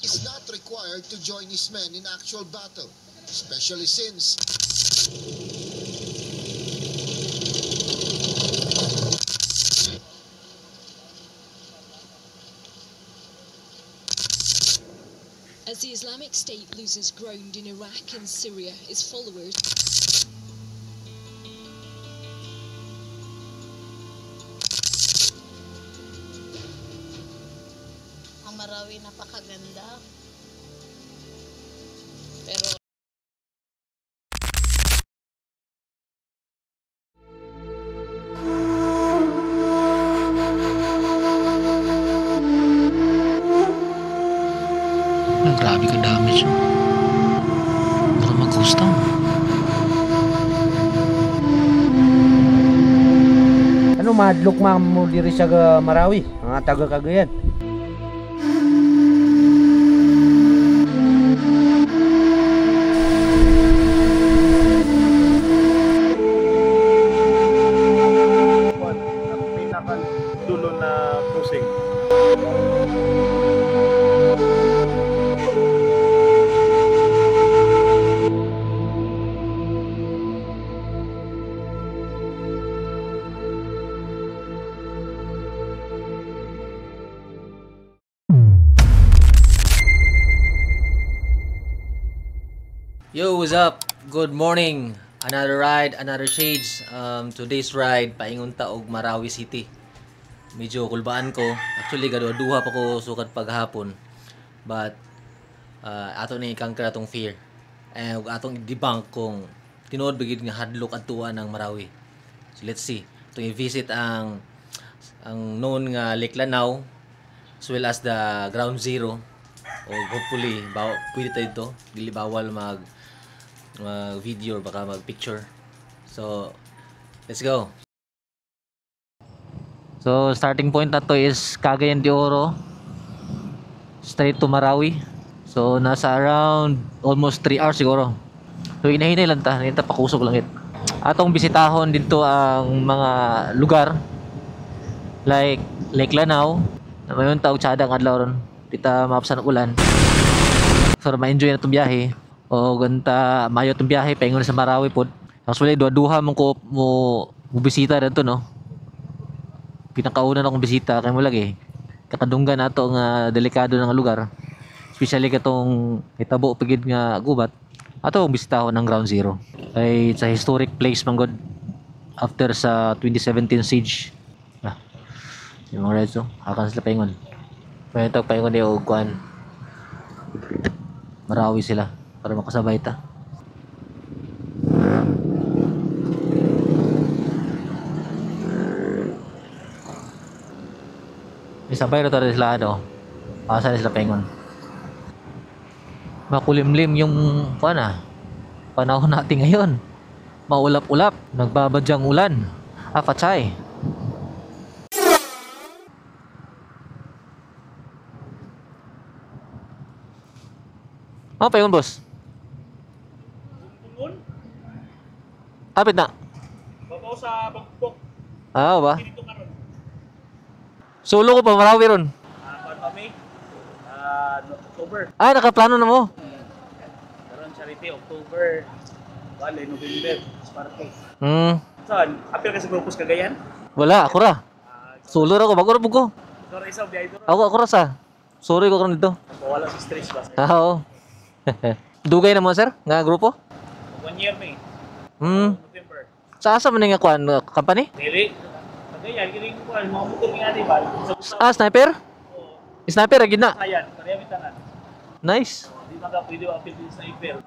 is not required to join his men in actual battle, especially since as the Islamic State loses ground in Iraq and Syria, its followers ang Marawi napakaganda. Pero grabe ka damage mo. Baka mag-ghost town. Ano madlok mo diri sa Marawi, mga taga Cagayan. Dulo na crossing. Yo, what's up? Good morning. Another ride, another shades. Today's ride, paingon ta og Marawi City. Medyo kulbaan ko. Actually, gaduha pa ko sukad paghapon. But, ato na i-conquer atong fear. Atong i-debunk kung tinuod bigid nga hadlok adtuan ng Marawi. So, let's see. Itong i-visit ang known nga Lake Lanao, as well as the Ground Zero. O hopefully, pwede tayo ito. Dili bawal mag-video or baka mag-picture. So, let's go. So, starting point na to is Cagayan de Oro. Straight to Marawi. So, nasa around almost 3 hours siguro. So, inahinay lang ta. Nita pakusog lang it. Atong bisitahon dito ang mga lugar. Like Lake Lanao. Na mayon tawag tsadang adlaw ron. Dita mapsan ulan. So, ma-enjoy na itong biyahe. O ganta mayo itong biyahe. Paingon sa Marawi po. Actually, duha mo ko mo bisita dito, no? Pinakauna na akong bisita kay mo lagi kakadunggan nato nga delikado ng lugar, especially katong hitabo pigid nga gubat. Ato ang bisitahon ng Ground Zero ay it's a historic place man god after sa 2017 siege. Yung mga redzo akan sila paingon paingon di og kuan Marawi sila para makasabay ta. Isabay na tayo sila Asa sila paingon. Makulimlim yung panahon natin ngayon. Maulap-ulap, nagbabadyang ulan. Patay. Paingon boss. Apit na. Babaw sa pagpok. Ba? Solo ko pa Marawi ron. Kami, October. Nakaplano na mo. Karon charity October. Wala November. Sparte. Saan? Apil ka sa grupos Cagayan? Wala, ako ra. Solo ra ko, bago ra ko. Sorry isa biyahe dito. Ako ra sa. Sorry ko karon dito. Wala sa stress ba? Oo. Dugay na mo sir, nga grupo? 1 year may. November. Sa asa man nga kuan company? Dili. Kagayan kining kuan mga motor nga di ba? Sniper? Sniper agid na. Ayan, pareha bitangan. Nice. Di man ka pwede apil din sniper.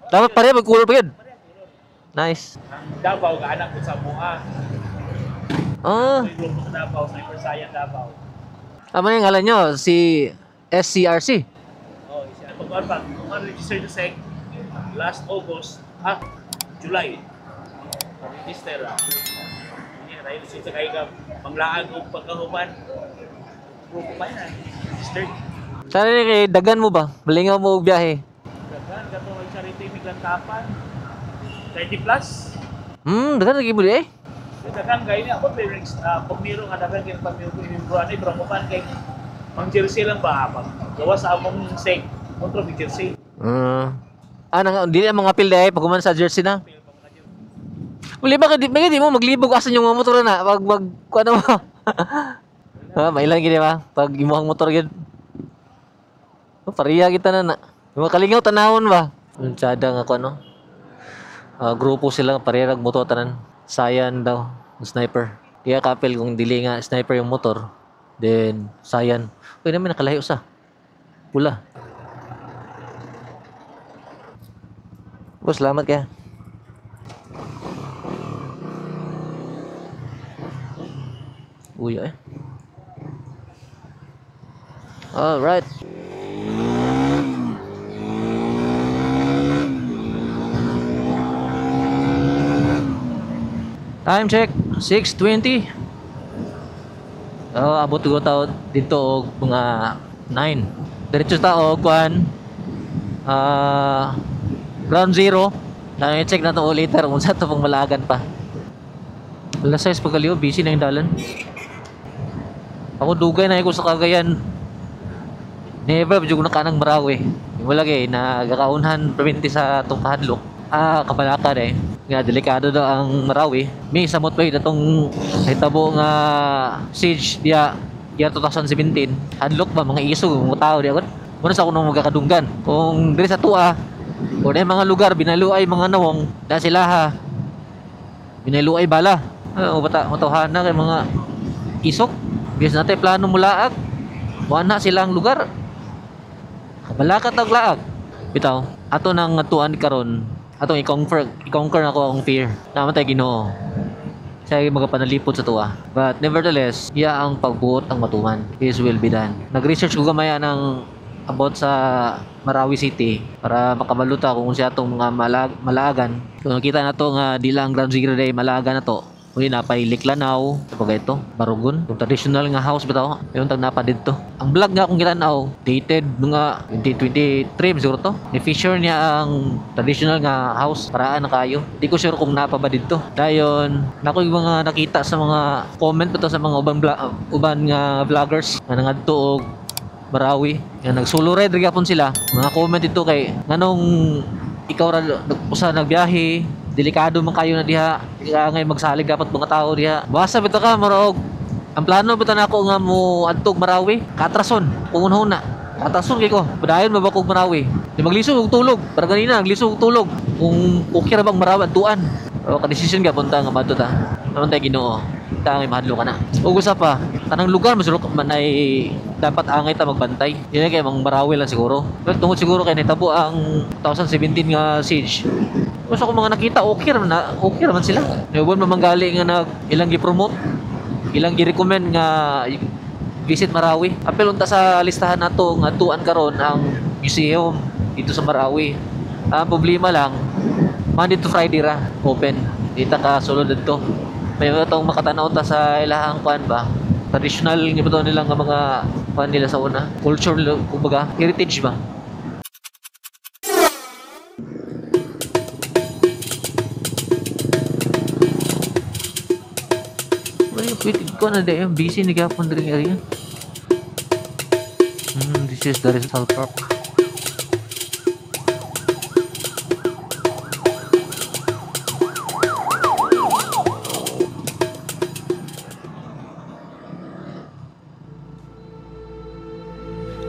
Dapat pareha magkulor pa yun. Nice. Ang Davao ga anak ko sa Moa. Yung grupo sa Davao, Sniper Science Davao. Ano yung ngalan nyo? Si SCRC? Siya. Pag register to SEC last August, July. Register. Dahil sa kayo ka panglaan o pagkahuman. Grupo pa yan. Registered. Sana kay dagan mo ba? Malingaw mo og biyahe. Dagan, katong charity miglantapan. 30 plus. Dagan lagi mo di Dagan, gaya niya ako, pag miro nga dagan, kaya pag miro ko inimbruan, ibro mo man kay Ang jersey lang ba? Gawa sa among steak. Kontro big jersey. Dili ang mga apil dahil pag sa jersey na. Uli ba di mo maglibog asan yung mga motor na pag kuan mo. Mailan gid ba? Pag imuhang motor gid. Pariya kita na. Mga kalingaw tanawon ba? Untsada nga ko ano. Grupo sila parehag motor tanan. Sayan daw, sniper. Kaya kapil kung dili nga sniper yung motor. Then sayan. Uy naman nakalayo sa. Pula. Salamat kaya. Uy eh. All right. Time check 6:20. Abot ko tao dito og mga 9. Diretso ta og kuan. Ground zero. Na check na to later kung sa to pang malagan pa. Alas 6 pagkaliw, busy na yung dalan. Ako dugay na ako sa Cagayan. Never jud ko na kanang Marawi. Wala kay nagakaunhan perminti sa tong kahadlok. Kabalaka eh. Nga delikado daw ang Marawi. May samot pa itong hitabo nga siege dia year 2017. Hadlok ba mga isog mga tao di ako. Muna sa kuno magakadunggan. Kung diri sa tuwa o na mga lugar binaluay mga nawong na sila ha. Binaluay bala. Matawahan na kay mga isok. Bis natin plano mulaag. Wala silang lugar. Kabalaka taglaag. Bitaw, ato nang atuan karon. Atong i-conquer na ko ang fear. Naman tayo Ginoo. Siya ay magapanalipod sa tuwa. But nevertheless, iya ang pagbuot ang matuman. His will be done. Nag-research ko gamaya ng about sa Marawi City para makabaluta kung siya itong mga malaagan. Kung nakita na to nga di lang ground zero day malaagan na to. Uli napay Liklanaw, kapag ito, Barugon. Yung traditional nga house bitaw, yung tag napa dito. Ang vlog nga akong gitanaw, dated nga 2023 siguro to. Ni-feature niya ang traditional nga house, paraan na kayo. Di ko sure kung napa ba dito. Dayon, nako yung mga nakita sa mga comment pa to sa mga uban nga vloggers nga nangadto og Marawi. Nga nagsulo red gapon sila. Mga comment dito kay nganong ikaw ra usa nagbiyahe delikado man kayo na diha kaya ngay magsalig dapat mga tao diha basta bitaw ka marog ang plano bitaw nako nga mo adtog Marawi katrason kung una katrason kay ko padayon mabakog Marawi di maglisod og tulog para ganina naglisod og tulog kung okay ra bang Marawi adtuan o ka decision ka punta nga madto ta naman tay Ginoo ta ngay mahadlo ka na ug usa pa tanang lugar masulok man ay dapat angay ta magbantay dili kay mang Marawi lang siguro pero tungod siguro kay nitabo ang 2017 nga siege. Basta ko mga nakita, okay naman sila. Nabuan mamanggali nga ilang gi-promote, ilang gi-recommend nga visit Marawi. Apel unta sa listahan nato nga tuan karon ang museum dito sa Marawi. Ang problema lang, Monday to Friday ra open. Dita ka sulod dito. May itong makatanaw ta sa ilahang kuan ba? Traditional nga ba nila nga mga kuan nila sa una, culture kumbaga, heritage ba? Wait, ikaw na dahil busy nagapon rin area. This is the Rizal Park.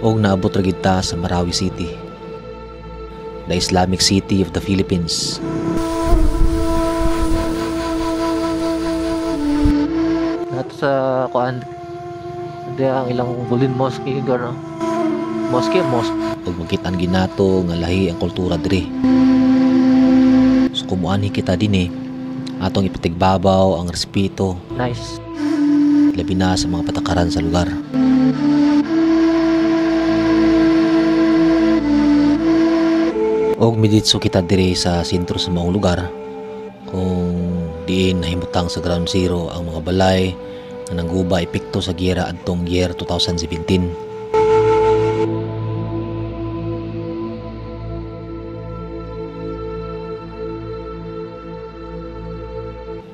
Og naabot ra kita sa Marawi City, the Islamic City of the Philippines. Sa kuan dia ang ilang Golden Mosque garo mosque og makit-an ginato nga lahi ang kultura diri. So kumuani kita dinhi atong ipatigbabaw ang respeto nice labi na sa mga patakaran sa lugar. Og miditso kita diri sa sentro sa mga lugar kung diin nahimutang sa ground zero ang mga balay na nangguba epekto sa giyera adtong year 2017.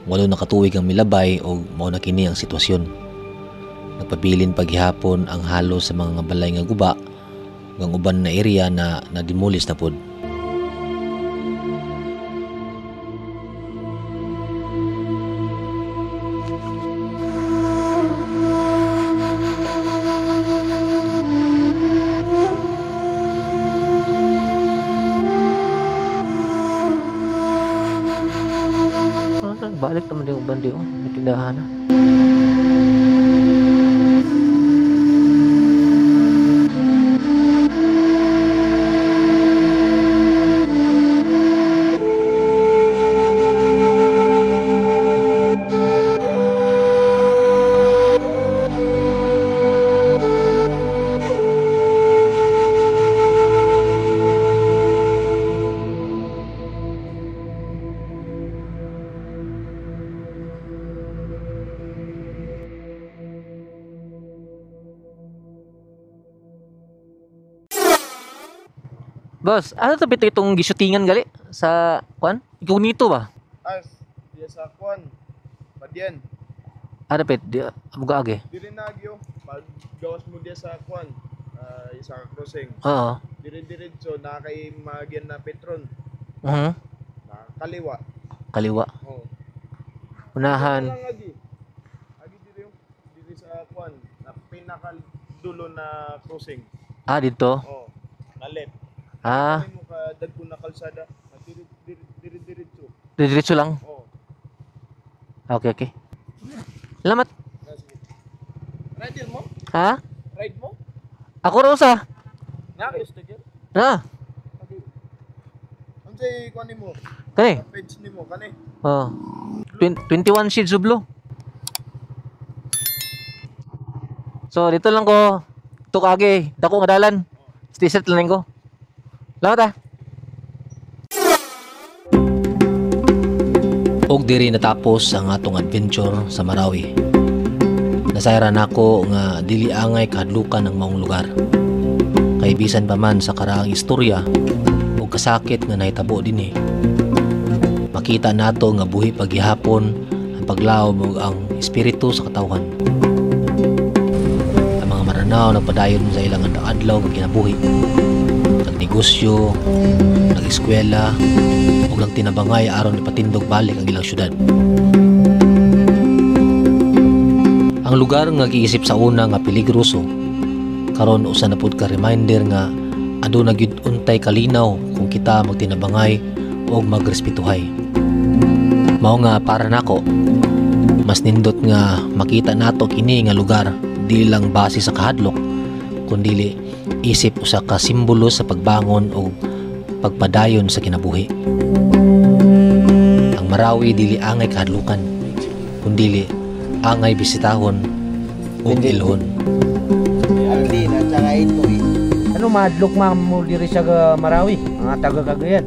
Walo nakatuig ang milabay o mao na kini ang sitwasyon. Nagpabilin paghihapon ang halo sa mga balay nga guba ng uban na area na nadimulis na pod. Balik naman yung uban di oh. May tindahan na. Boss, ano to bito itong gisutingan gali sa kwan? Ikaw nito ba? As, diya sa kwan. Padyan. Ano pet? Abuga age. Dili nagyo. Pag gawas mo diya sa kwan. Isang crossing. Oo. Diretso na kay magyan na Petron. Mhm. Na kaliwa. Kaliwa. Oh. Unahan. Agi diri sa kwan. Na pinakadulo na crossing. Ah, dito. Oh. Na left. Ah, Mo ka dagko na kalsada. Na diretso. diretso lang. Oh. Okay. Salamat. Sige. Ride mo? Ha? Ride mo? Ako Rosa. Nakakastigil? Na. Unsay kwan nimo? Kani? Page nimo kani? Oh. 21 shades of blue. So dito lang ko. Tukage, dako nga dalan. Stiset lang ko. Salamat ah. Og diri natapos ang atong adventure sa Marawi. Nasayran ako nga dili angay kahadlukan ng maong lugar. Kay bisan pa man sa karaang istorya o kasakit nga nahitabo dinhi. Makita nato nga buhi paghihapon ang paglaom ug ang espiritu sa katawhan. Ang mga maranaw nagpadayon sa ilang adlaw nga kinabuhi. Nagnegosyo, nag-eskwela, ug nagtinabangay aron ipatindog balik ang ilang syudad. Ang lugar nga giisip sa una nga peligroso, karon usa na pud ka reminder nga aduna gyud untay kalinaw kung kita magtinabangay o magrespetuhay. Mao nga para nako, mas nindot nga makita nato kini nga lugar di lang base sa kahadlok, kundi isip usa ka simbolo sa pagbangon o pagpadayon sa kinabuhi. Ang Marawi dili angay kahadlukan, kundi angay bisitahon o ilhon. Ano madlok mo diri sa Marawi, mga taga Cagayan.